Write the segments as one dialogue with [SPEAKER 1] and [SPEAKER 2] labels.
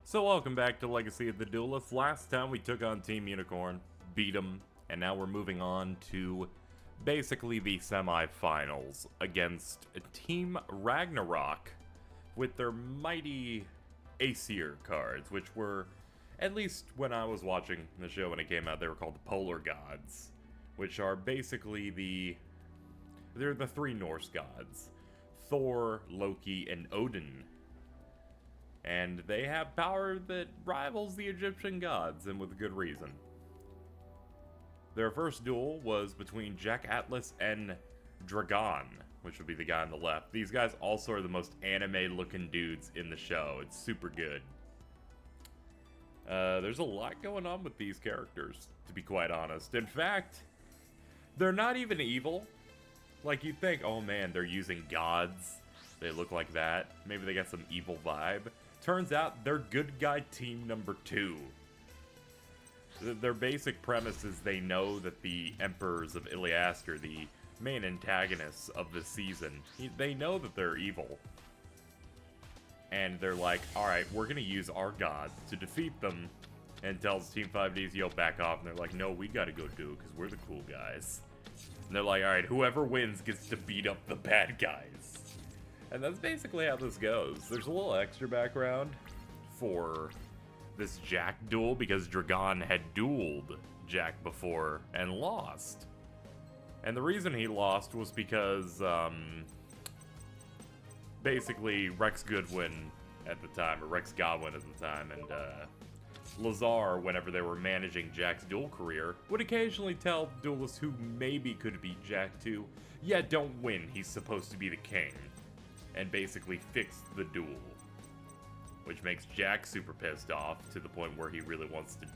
[SPEAKER 1] So welcome back to Legacy of the Duelist. Last time we took on Team Unicorn, beat them, and now we're moving on to basically the semi-finals against Team Ragnarok with their mighty Aesir cards, which were, at least when I was watching the show when it came out, they were called the Polar Gods, which are basically they're the three Norse gods, Thor, Loki, and Odin. And they have power that rivals the Egyptian gods, and with good reason. Their first duel was between Jack Atlas and Dragon, which would be the guy on the left. These guys also are the most anime-looking dudes in the show. It's super good. There's a lot going on with these characters, to be quite honest. In fact, they're not even evil. Like, you'd think, oh man, they're using gods. They look like that. Maybe they got some evil vibe. Turns out they're good guy team number 2. Their basic premise is they know that the Emperors of Iliaster, the main antagonists of the season, they know that they're evil. And they're like, alright, we're gonna use our gods to defeat them, and tells Team 5Ds, yo, back off. And they're like, no, we gotta go do it, because we're the cool guys. And they're like, alright, whoever wins gets to beat up the bad guys. And that's basically how this goes. There's a little extra background for this Jack duel because Dragon had dueled Jack before and lost. And the reason he lost was because, basically Rex Goodwin at the time, or Rex Godwin at the time, and Lazar, whenever they were managing Jack's duel career, would occasionally tell duelists who maybe could beat Jack to, yeah, don't win, he's supposed to be the king. And basically fix the duel. Which makes Jack super pissed off to the point where he really wants to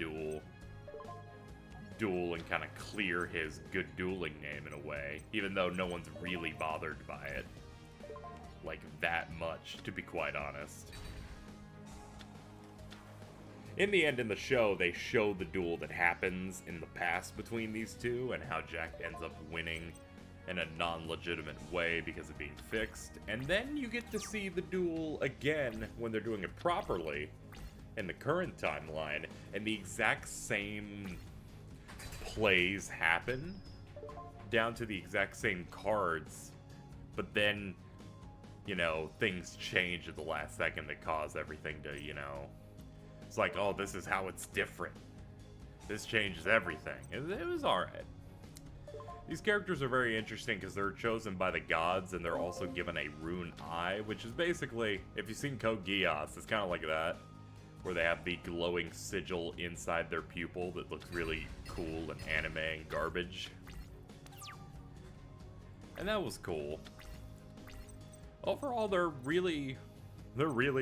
[SPEAKER 1] duel and kind of clear his good dueling name in a way, even though no one's really bothered by it. Like, that much, to be quite honest. In the end, in the show, they show the duel that happens in the past between these two, and how Jack ends up winning in a non-legitimate way because of being fixed, and then you get to see the duel again when they're doing it properly in the current timeline, and the exact same plays happen, down to the exact same cards, but then, you know, things change at the last second that cause everything to, you know, it's like, oh, this is how it's different. This changes everything. It was alright. These characters are very interesting because they're chosen by the gods and they're also given a rune eye, which is basically, if you've seen Code Geass, it's kind of like that, where they have the glowing sigil inside their pupil that looks really cool and anime and garbage. And that was cool. Overall, they're really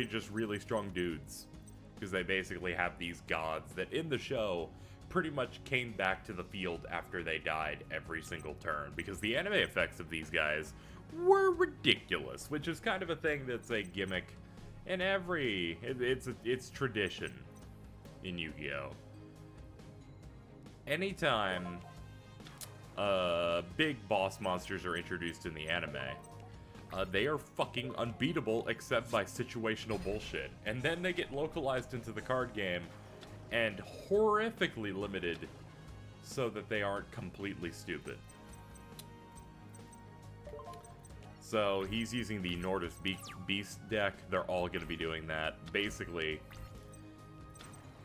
[SPEAKER 1] just really strong dudes, because they basically have these gods that in the show pretty much came back to the field after they died every single turn, because the anime effects of these guys were ridiculous, which is kind of a thing that's a gimmick in it's tradition in Yu-Gi-Oh! Anytime big boss monsters are introduced in the anime, they are fucking unbeatable except by situational bullshit, and then they get localized into the card game and horrifically limited so that they aren't completely stupid. So he's using the Nordis Beast deck. They're all going to be doing that. Basically,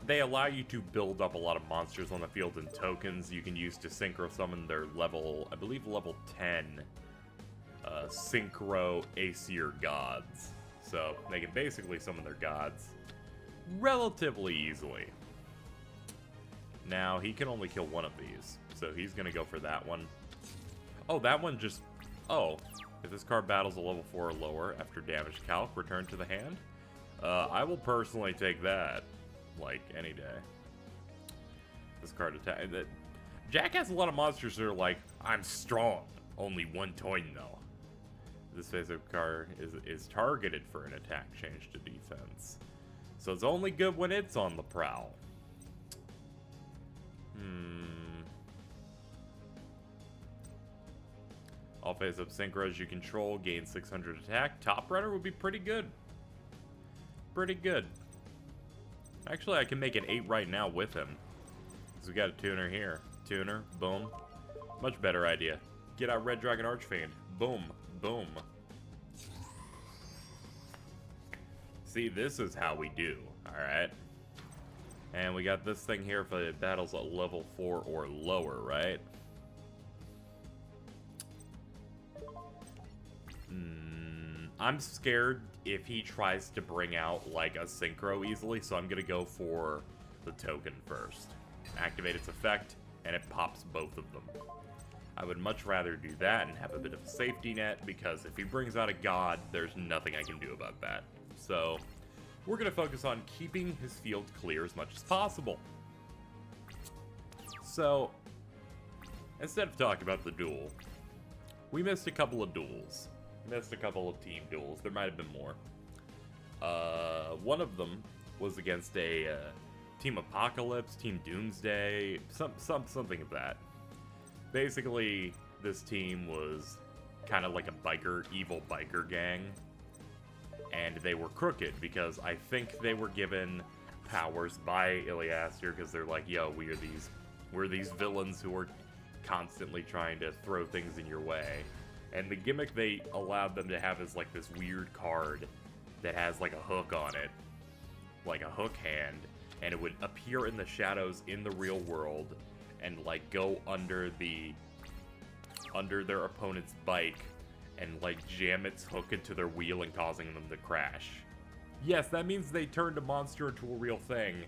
[SPEAKER 1] they allow you to build up a lot of monsters on the field and tokens you can use to synchro summon their level, I believe level 10, synchro Aesir gods. So they can basically summon their gods relatively easily. Now, he can only kill one of these, so he's going to go for that one. Oh, that one just... Oh, if this card battles a level 4 or lower after damage calc, return to the hand? I will personally take that, like, any day. This card attack... Jack has a lot of monsters that are like, I'm strong, only one coin though. This basic card is targeted for an attack change to defense. So it's only good when it's on the prowl. All face-up synchros you control gain 600 attack. Top runner would be pretty good. Pretty good. Actually, I can make it 8 right now with him. Because we got a tuner here. Tuner, boom. Much better idea. Get out Red Dragon Archfiend. Boom, boom. See, this is how we do, alright? And we got this thing here for the battles at level 4 or lower, right? I'm scared if he tries to bring out, like, a synchro easily, so I'm gonna go for the token first. Activate its effect, and it pops both of them. I would much rather do that and have a bit of a safety net, because if he brings out a god, there's nothing I can do about that. So, we're gonna focus on keeping his field clear as much as possible. So, instead of talking about the duel, we missed a couple of duels. Missed a couple of team duels. There might have been more. One of them was against a Team Apocalypse, Team Doomsday, something of that. Basically, this team was kind of like a evil biker gang, and they were crooked because I think they were given powers by Iliaster because they're like, yo, we're these villains who are constantly trying to throw things in your way. And the gimmick they allowed them to have is like this weird card that has like a hook on it, like a hook hand, and it would appear in the shadows in the real world and like go under their opponent's bike and like jam its hook into their wheel and causing them to crash. Yes, that means they turned a monster into a real thing,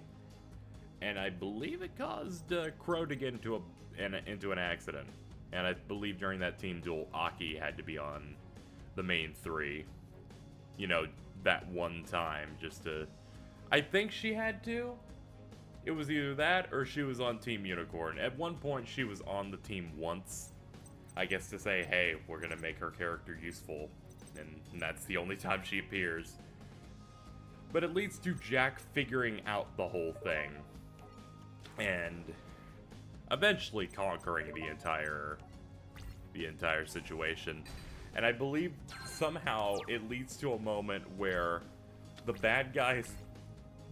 [SPEAKER 1] and I believe it caused Crow to get into an accident. And I believe during that team duel, Aki had to be on the main 3. You know, that one time, just to... I think she had to. It was either that, or she was on Team Unicorn. At one point, she was on the team once. I guess to say, hey, we're gonna make her character useful. And that's the only time she appears. But it leads to Jack figuring out the whole thing. And eventually conquering the entire situation. And I believe somehow it leads to a moment where the bad guy's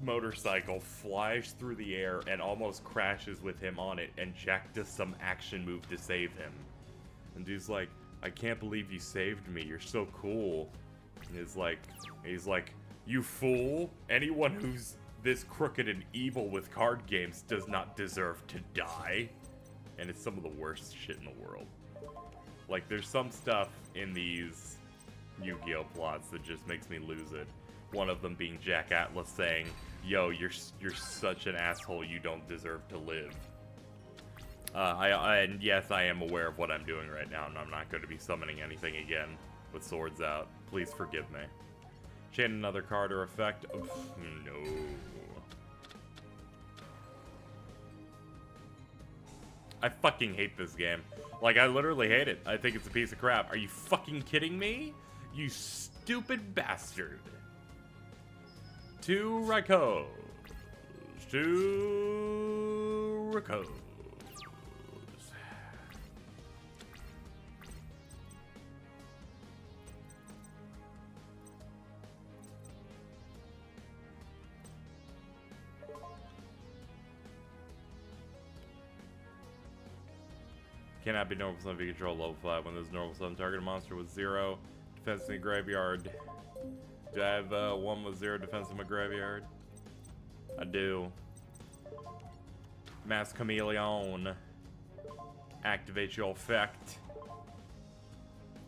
[SPEAKER 1] motorcycle flies through the air and almost crashes with him on it, and Jack does some action move to save him. And dude's like, I can't believe you saved me, you're so cool. And he's like, you fool, anyone who's this crooked and evil with card games does not deserve to die. And it's some of the worst shit in the world. Like, there's some stuff in these Yu-Gi-Oh! Plots that just makes me lose it. One of them being Jack Atlas saying, yo, you're such an asshole, you don't deserve to live. And yes, I am aware of what I'm doing right now, and I'm not going to be summoning anything again with swords out. Please forgive me. Chain another card or effect. Oof, no. I fucking hate this game. Like, I literally hate it. I think it's a piece of crap. Are you fucking kidding me? You stupid bastard. 2 Raikos. 2 Raikos. Cannot be normal summon if you control level 5. When there's normal summon, target a monster with 0 defense in the graveyard. Do I have one with 0 defense in my graveyard? I do. Mass Chameleon. Activate your effect.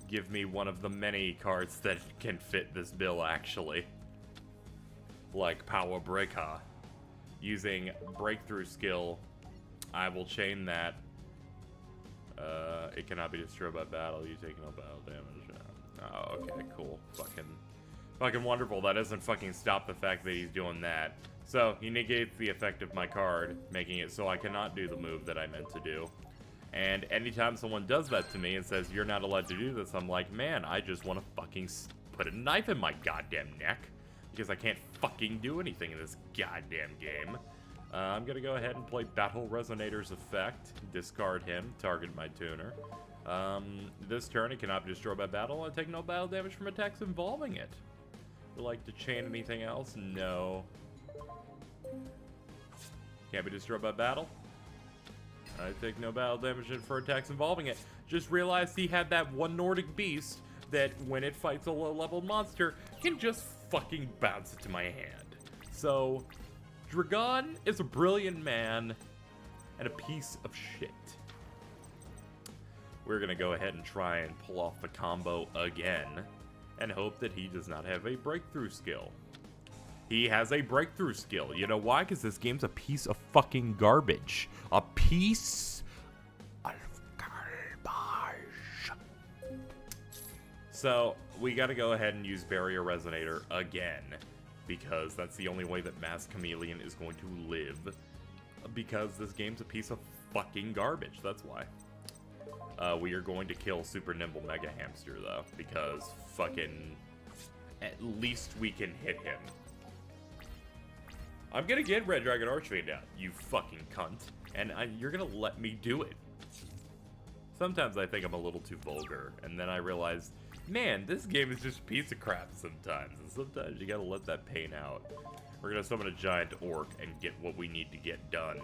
[SPEAKER 1] Give me one of the many cards that can fit this bill, actually. Like Power Breaker. Using Breakthrough skill, I will chain that. It cannot be destroyed by battle. You take no battle damage. Oh, okay, cool. Fucking wonderful. That doesn't fucking stop the fact that he's doing that. So, he negates the effect of my card, making it so I cannot do the move that I meant to do. And anytime someone does that to me and says, you're not allowed to do this, I'm like, man, I just want to fucking put a knife in my goddamn neck. Because I can't fucking do anything in this goddamn game. I'm gonna go ahead and play Battle Resonator's effect. Discard him, target my tuner. This turn it cannot be destroyed by battle. I take no battle damage from attacks involving it. Would like to chain anything else? No. Can't be destroyed by battle. I take no battle damage for attacks involving it. Just realized he had that one Nordic beast that when it fights a low-level monster can just fucking bounce it to my hand. So, Dragon is a brilliant man and a piece of shit. We're gonna go ahead and try and pull off the combo again and hope that he does not have a breakthrough skill. He has a breakthrough skill. You know why? Because this game's a piece of fucking garbage. A piece of garbage. So, we gotta go ahead and use Barrier Resonator again, because that's the only way that Mass Chameleon is going to live. Because this game's a piece of fucking garbage, that's why. We are going to kill Super Nimble Mega Hamster, though, because fucking... at least we can hit him. I'm gonna get Red Dragon Archfiend out, you fucking cunt. And you're gonna let me do it. Sometimes I think I'm a little too vulgar, and then I realize, man, this game is just a piece of crap sometimes. And sometimes you gotta let that pain out. We're gonna summon a giant orc and get what we need to get done.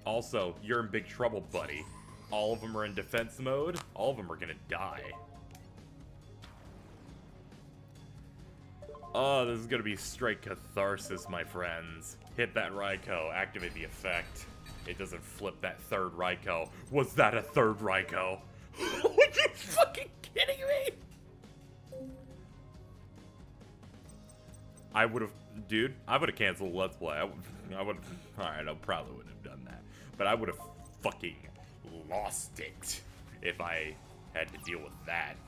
[SPEAKER 1] Also, you're in big trouble, buddy. All of them are in defense mode. All of them are gonna die. Oh, this is gonna be straight catharsis, my friends. Hit that Raikou, activate the effect. It doesn't flip that third Raikou. Was that a third Raikou? Are you fucking kidding me? I would've, dude, I would've canceled Let's Play. I would've, alright, I probably wouldn't have done that. But I would've fucking lost it if I had to deal with that.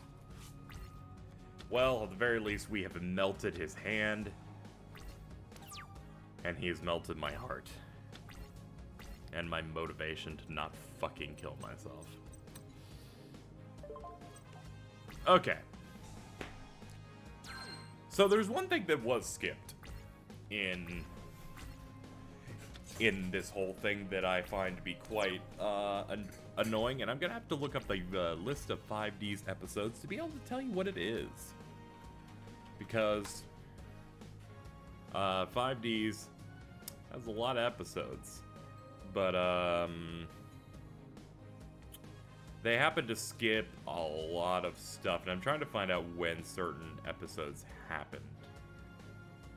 [SPEAKER 1] Well, at the very least, we have melted his hand. And he has melted my heart. And my motivation to not fucking kill myself. Okay. So there's one thing that was skipped in this whole thing that I find to be quite annoying, and I'm gonna have to look up the list of 5D's episodes to be able to tell you what it is. Because 5D's has a lot of episodes, but they happen to skip a lot of stuff, and I'm trying to find out when certain episodes happened.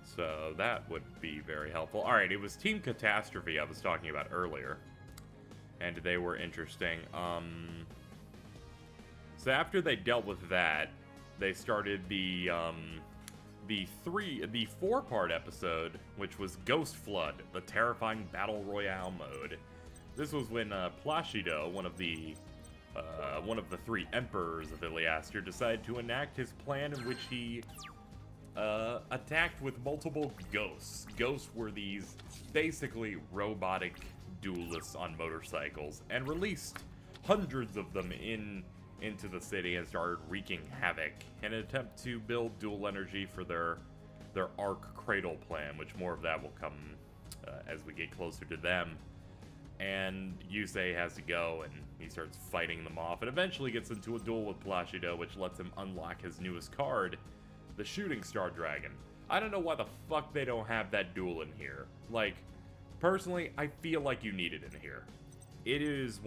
[SPEAKER 1] So that would be very helpful. Alright, it was Team Catastrophe I was talking about earlier, and they were interesting. So after they dealt with that, they started the 4-part episode, which was Ghost Flood, the terrifying battle royale mode. This was when Placido, one of the 3 emperors of Iliaster, decided to enact his plan in which he attacked with multiple ghosts. Ghosts were these basically robotic duelists on motorcycles, and released hundreds of them into the city and started wreaking havoc in an attempt to build dual energy for their Arc Cradle plan, which more of that will come as we get closer to them. And Yusei has to go, and he starts fighting them off, and eventually gets into a duel with Placido, which lets him unlock his newest card, the Shooting Star Dragon. I don't know why the fuck they don't have that duel in here. Like, personally, I feel like you need it in here. It is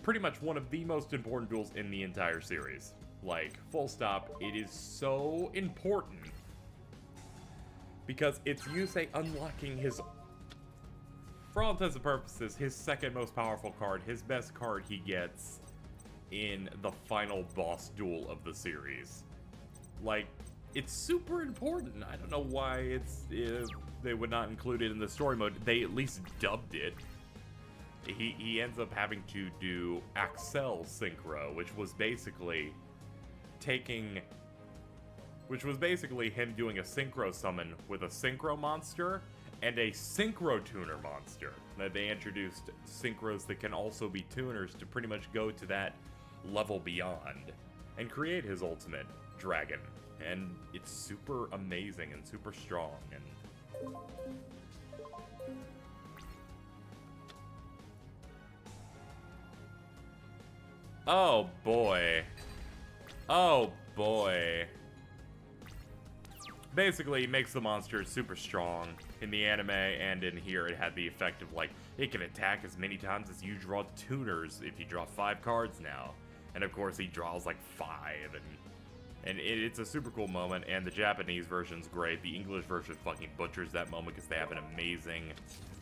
[SPEAKER 1] pretty much one of the most important duels in the entire series. Like, full stop, it is so important. Because it's Yusei unlocking his, for all intents and purposes, his second most powerful card, his best card he gets in the final boss duel of the series. Like, it's super important. I don't know why they would not include it in the story mode. They at least dubbed it. He ends up having to do Axel Synchro, which was basically him doing a Synchro summon with a Synchro monster and a Synchro tuner monster. That they introduced Synchros that can also be tuners to pretty much go to that level beyond and create his ultimate dragon. And it's super amazing and super strong. And oh boy. Oh boy. basically, it makes the monster super strong. In the anime and in here, it had the effect of, like, it can attack as many times as you draw tuners if you draw 5 cards now. And of course, he draws, like, 5, and it's a super cool moment, and the Japanese version's great. The English version fucking butchers that moment because they have an amazing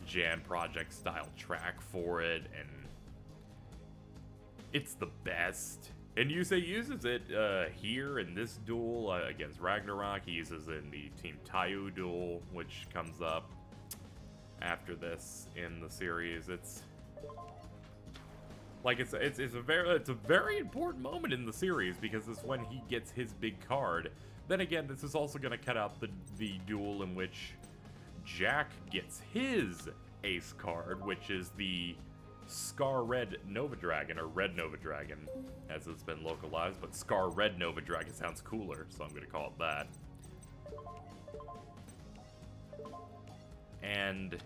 [SPEAKER 1] Jam Project style track for it, and it's the best. And Yusei uses it here in this duel against Ragnarok. He uses it in the Team Taiyu duel, which comes up after this in the series. It's like it's a very important moment in the series because it's when he gets his big card. Then again, this is also going to cut out the duel in which Jack gets his ace card, which is the Scar Red Nova Dragon, or Red Nova Dragon, as it's been localized, but Scar Red Nova Dragon sounds cooler, so I'm going to call it that. And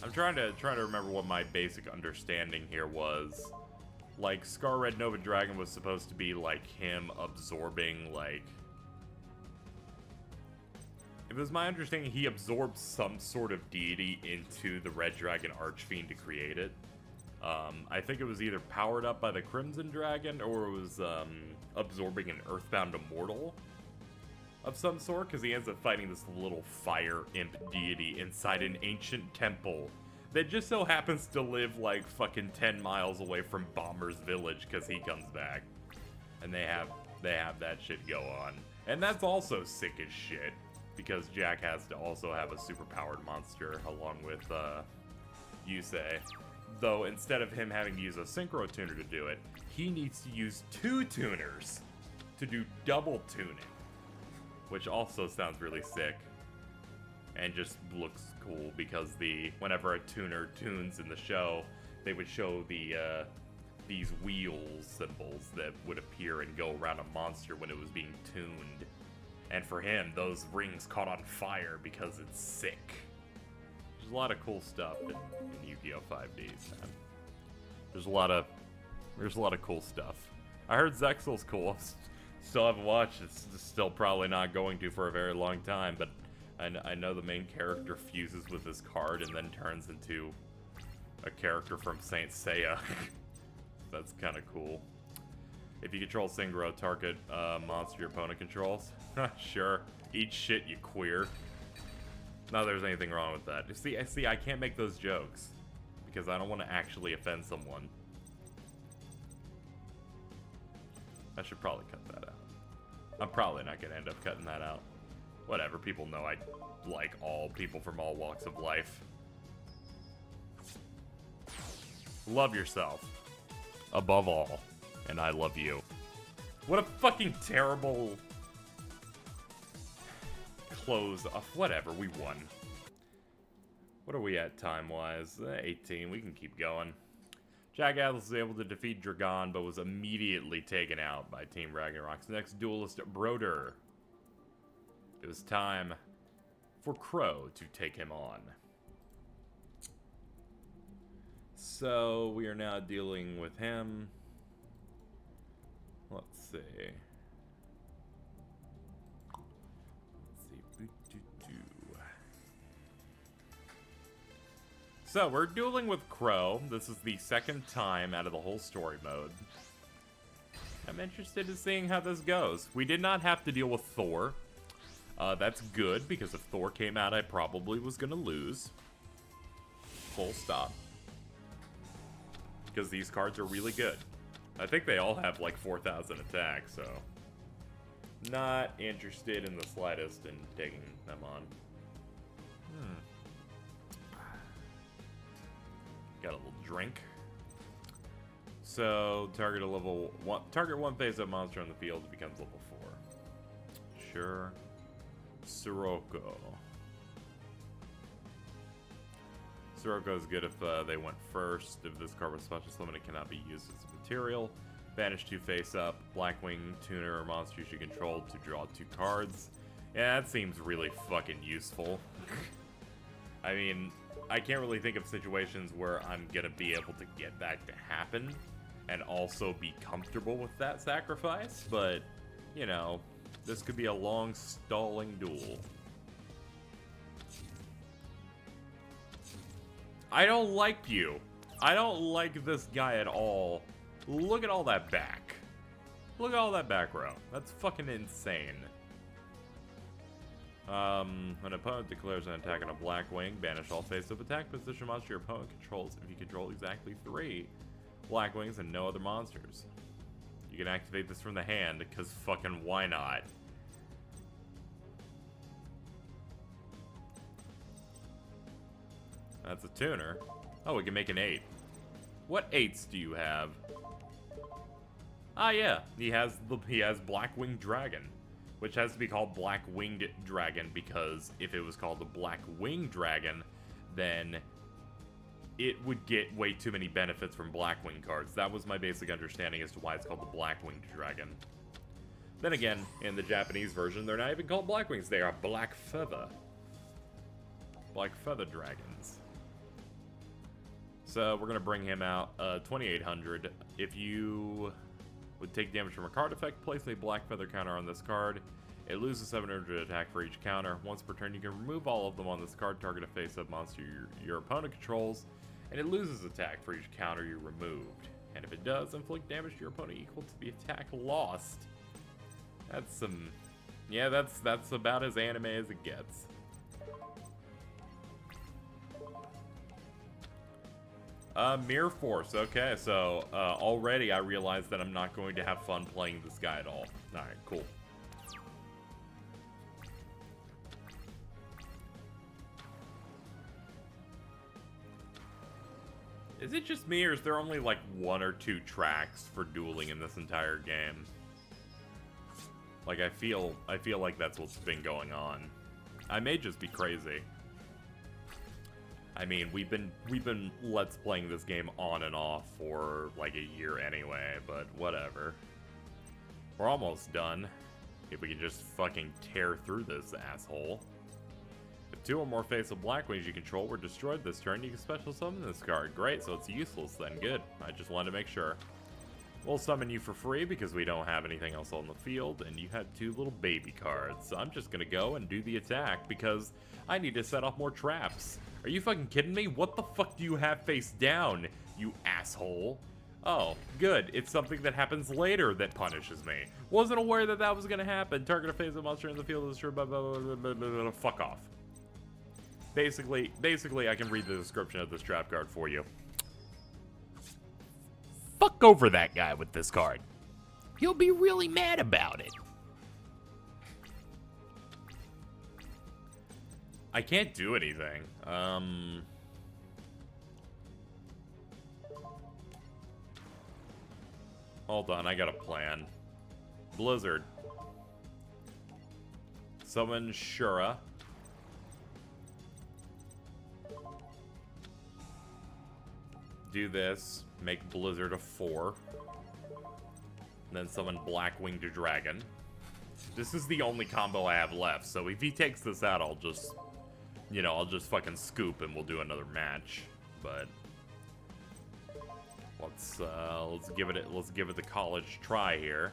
[SPEAKER 1] I'm trying to remember what my basic understanding here was. Like, Scar Red Nova Dragon was supposed to be, like, him absorbing, like... It was my understanding he absorbed some sort of deity into the Red Dragon Archfiend to create it. I think it was either powered up by the Crimson Dragon, or it was absorbing an Earthbound Immortal of some sort, because he ends up fighting this little fire imp deity inside an ancient temple that just so happens to live like fucking 10 miles away from Bomber's village, because he comes back. And they have that shit go on. And that's also sick as shit, because Jack has to also have a super-powered monster along with Yusei. Though, instead of him having to use a Synchro Tuner to do it, he needs to use 2 tuners to do double tuning. Which also sounds really sick. And just looks cool, because whenever a tuner tunes in the show, they would show these wheels symbols that would appear and go around a monster when it was being tuned. And for him, those rings caught on fire because it's sick. There's a lot of cool stuff in Yu-Gi-Oh! 5Ds, man. There's a lot of cool stuff. I heard Zexal's cool. Still haven't watched. It's still probably not going to for a very long time, but I know the main character fuses with his card and then turns into a character from Saint Seiya. That's kind of cool. If you control Synchro, target monster your opponent controls. Sure. Eat shit, you queer. Not that there's anything wrong with that. See, I can't make those jokes because I don't want to actually offend someone. I should probably cut that out. I'm probably not going to end up cutting that out. Whatever, people know I like all people from all walks of life. Love yourself. Above all. And I love you. What a fucking terrible close off. Whatever, we won. What are we at time-wise? 18, we can keep going. Jack Atlas was able to defeat Dragon, but was immediately taken out by Team Ragnarok's next duelist, Broder. It was time for Crow to take him on. So, we are now dealing with him. Let's see. So, we're dueling with Crow. This is the second time out of the whole story mode. I'm interested in seeing how this goes. We did not have to deal with Thor. That's good, because if Thor came out, I probably was going to lose. Full stop. Because these cards are really good. I think they all have like 4,000 attack, so... Not interested in the slightest in taking them on. Got a little drink. So, target one face-up monster on the field, it becomes level 4. Sure. Sirocco. Sirocco is good if they went first. If this card was special summon, it cannot be used as a material. Banish 2 face-up. Blackwing tuner or monster you control to draw 2 cards. Yeah, that seems really fucking useful. I mean, I can't really think of situations where I'm gonna be able to get that to happen and also be comfortable with that sacrifice, but, you know, This could be a long, stalling duel. I don't like you. I don't like this guy at all. Look at all that back. Look at all that back row. That's fucking insane. An opponent declares an attack on a black wing, banish all face-up attack position monster your opponent controls if you control exactly 3 black wings and no other monsters. You can activate this from the hand, because fucking why not? That's a tuner. Oh, we can make an 8. What 8s do you have? Ah, yeah. He has Black-Winged Dragon, which has to be called Black-Winged Dragon, because if it was called the Black-Winged Dragon, then it would get way too many benefits from Blackwing cards. That was my basic understanding as to why it's called the Black-Winged Dragon. Then again, in the Japanese version, they're not even called Blackwings. They are Black Feather. Black Feather Dragons. So we're going to bring him out 2,800. If you would take damage from a card effect, place a Black Feather counter on this card. It loses 700 attack for each counter. Once per turn, you can remove all of them on this card, target a face-up monster your opponent controls, and it loses attack for each counter you removed. And if it does, inflict damage to your opponent equal to the attack lost. That's some... yeah, that's about as anime as it gets. Mirror Force. Okay, so already I realized that I'm not going to have fun playing this guy at all. Alright, cool. Is it just me, or is there only like 1 or 2 tracks for dueling in this entire game? Like, I feel like that's what's been going on. I may just be crazy. I mean, we've been let's playing this game on and off for like a year anyway, but whatever. We're almost done. If we can just fucking tear through this asshole. If 2 or more face of Blackwings you control were destroyed this turn, you can special summon this card. Great, so it's useless then. Good. I just wanted to make sure. We'll summon you for free because we don't have anything else on the field, and you had 2 little baby cards. So I'm just gonna go and do the attack because I need to set off more traps. Are you fucking kidding me? What the fuck do you have face down, you asshole? Oh, good. It's something that happens later that punishes me. Wasn't aware that that was gonna happen. Target a face of monster in the field is sure. Fuck off. Basically, I can read the description of this trap card for you. Fuck over that guy with this card. He'll be really mad about it. I can't do anything. Hold on, I got a plan. Blizzard. Summon Shura. Do this. Make Blizzard a 4. Then summon Black-Winged Dragon. This is the only combo I have left, so if he takes this out, I'll just... you know, I'll just fucking scoop and we'll do another match. But... let's give it the college try here.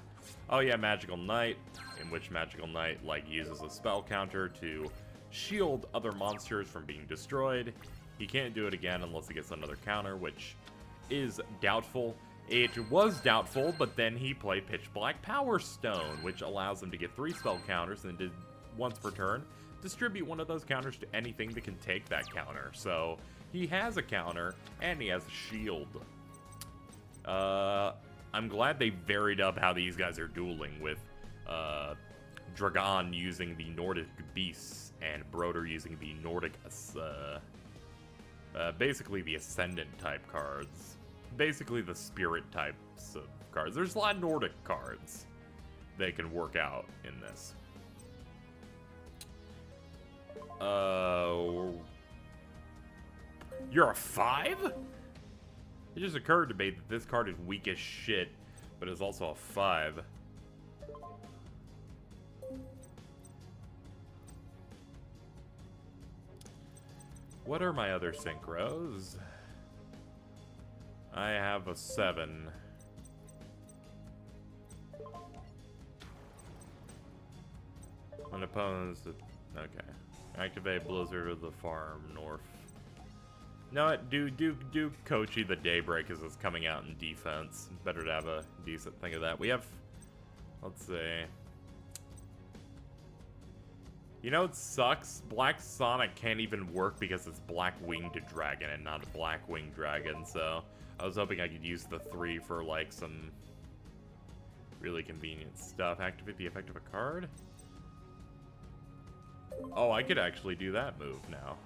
[SPEAKER 1] Oh yeah, Magical Knight, in which Magical Knight, like, uses a spell counter to shield other monsters from being destroyed. He can't do it again unless he gets another counter, which is doubtful. It was doubtful, but then he played Pitch Black Power Stone, which allows him to get 3 spell counters and did once per turn. Distribute one of those counters to anything that can take that counter. So he has a counter and he has a shield. I'm glad they varied up how these guys are dueling with Dragon using the Nordic Beasts and Broder using the Nordic, basically the Ascendant type cards. Basically the Spirit types of cards. There's a lot of Nordic cards they can work out in this. You're a 5? It just occurred to me that this card is weak as shit, but it's also a 5. What are my other synchros? I have a 7. opponents... Okay. Activate Blizzard of the Farm North. No, do Kochi the Daybreak as it's coming out in defense. Better to have a decent thing of that. We have... Let's see. You know, it sucks. Black Sonic can't even work because it's Black Winged Dragon and not a Black Winged Dragon, so I was hoping I could use the 3 for, like, some really convenient stuff. Activate the effect of a card? Oh, I could actually do that move now.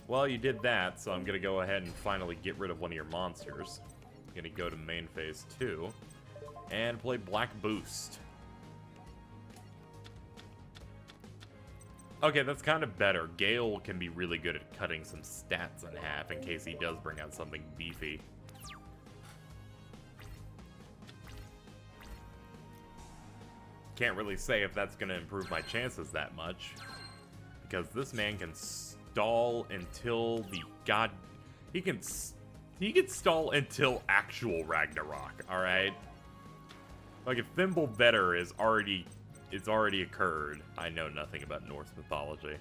[SPEAKER 1] Well, you did that, so I'm gonna go ahead and finally get rid of one of your monsters. I'm gonna go to main phase 2 and play Black Boost. Okay, that's kind of better. Gale can be really good at cutting some stats in half in case he does bring out something beefy. Can't really say if that's gonna improve my chances that much, because this man can stall until the god... He can stall until actual Ragnarok, alright? Like, if Thimble Vetter is already... It's already occurred. I know nothing about Norse mythology.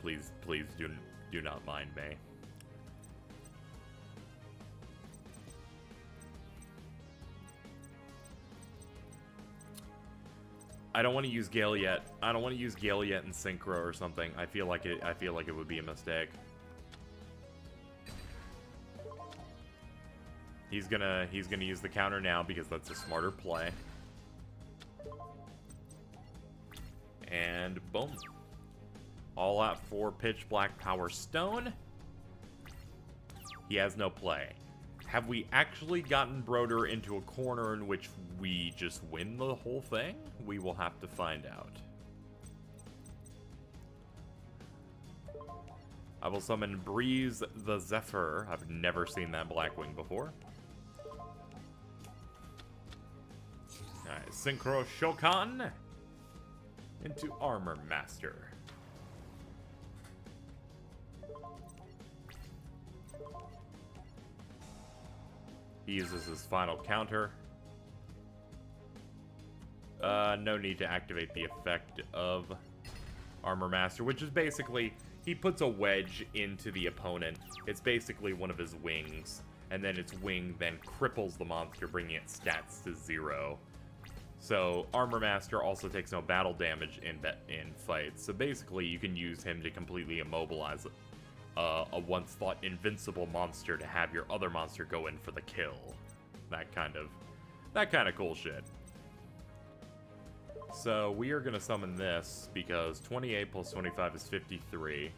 [SPEAKER 1] Please do not mind me. I don't want to use Gale yet. I don't want to use Gale yet in Synchro or something. I feel like it would be a mistake. He's gonna use the counter now because that's a smarter play. And boom. All out for Pitch Black Power Stone. He has no play. Have we actually gotten Broder into a corner in which we just win the whole thing? We will have to find out. I will summon Breeze the Zephyr. I've never seen that Blackwing before. Alright, Synchro Shokan into Armor Master. He uses his final counter. No need to activate the effect of Armor Master, which is basically, he puts a wedge into the opponent. It's basically one of his wings, and then its wing then cripples the monster, bringing its stats to 0. So Armor Master also takes no battle damage in fights. So basically, you can use him to completely immobilize a once thought invincible monster to have your other monster go in for the kill. That kind of cool shit. So we are gonna summon this because 28 plus 25 is 53.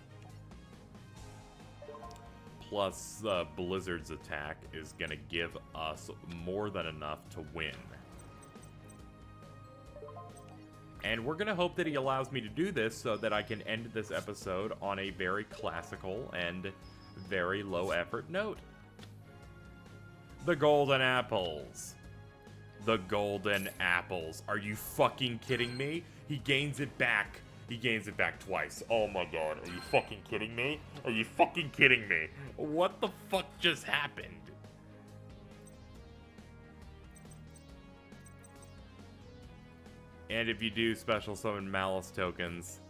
[SPEAKER 1] Plus Blizzard's attack is gonna give us more than enough to win. And we're gonna hope that he allows me to do this so that I can end this episode on a very classical and very low effort note. The Golden Apples. The Golden Apples. Are you fucking kidding me? He gains it back. He gains it back twice. Oh my god. Are you fucking kidding me? Are you fucking kidding me? What the fuck just happened? And if you do special summon Malice tokens,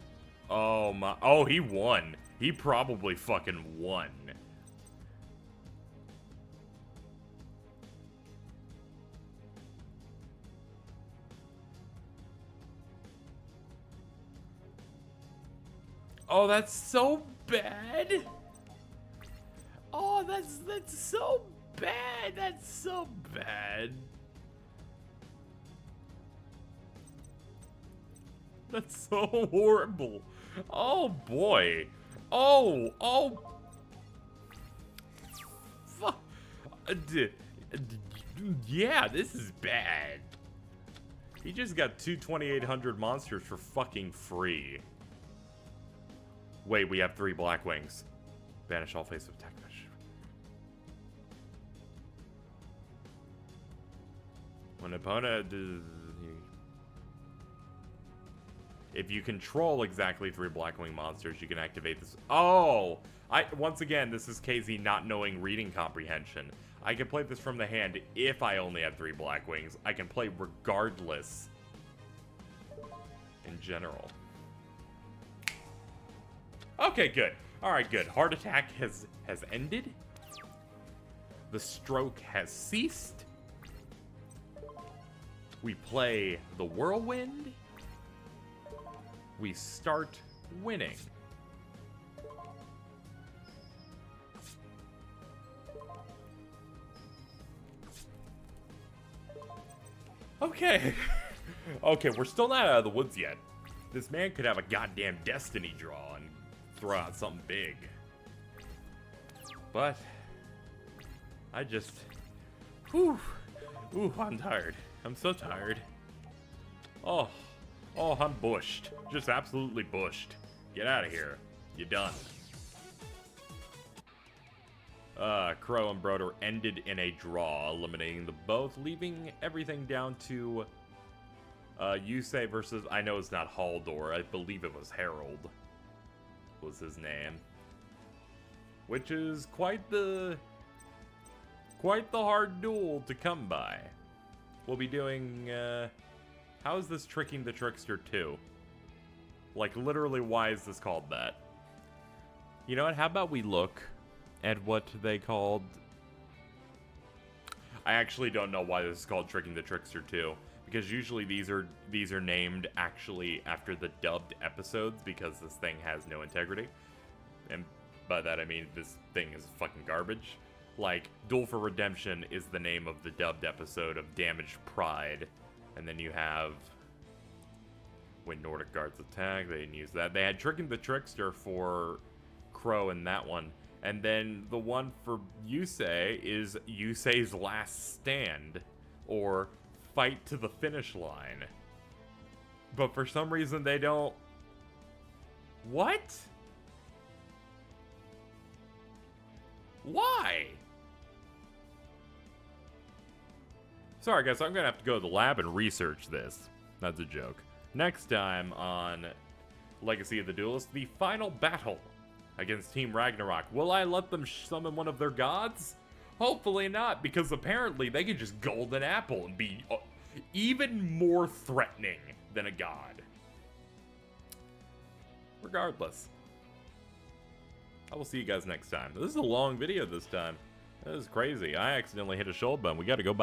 [SPEAKER 1] oh my, oh, he won. He probably fucking won. Oh, that's so bad. Oh, that's so bad. That's so bad. That's so horrible. Oh boy. Oh. Fuck. Yeah, this is bad. He just got two 2800 monsters for fucking free. Wait, we have 3 Blackwings. Banish all face of attack. When opponent... If you control exactly 3 Blackwing monsters, you can activate this. Oh! Once again, this is KZ not knowing reading comprehension. I can play this from the hand if I only had 3 black wings. I can play regardless in general. Okay, good. Alright, good. Heart attack has ended. The stroke has ceased. We play the whirlwind. We start winning. Okay. Okay, we're still not out of the woods yet. This man could have a goddamn destiny draw and throw out something big. But I just... Whew. Ooh, I'm tired. I'm so tired. Oh, I'm bushed. Just absolutely bushed. Get out of here. You're done. Crow and Broder ended in a draw, eliminating them both, leaving everything down to Yusei versus, I know it's not Haldor, I believe it was Harold was his name. Which is quite the hard duel to come by. We'll be doing, how is this Tricking the Trickster 2? Like, literally, why is this called that? You know what, how about we look at what they called... I actually don't know why this is called Tricking the Trickster 2. Because usually these are named actually after the dubbed episodes, because this thing has no integrity. And by that I mean this thing is fucking garbage. Like, Duel for Redemption is the name of the dubbed episode of Damaged Pride. And then you have... when Nordic Guards attack, they didn't use that. They had Tricking the Trickster for Crow in that one. And then the one for Yusei is Yusei's Last Stand. Or Fight to the Finish Line. But for some reason they don't... What? Why? Sorry guys, I'm gonna have to go to the lab and research this. That's a joke. Next time on Legacy of the Duelist, the final battle against Team Ragnarok. Will I let them summon one of their gods? Hopefully not, because apparently they can just Golden Apple and be even more threatening than a god. Regardless, I will see you guys next time. This is a long video this time. This is crazy. I accidentally hit a shoulder button. We gotta go back.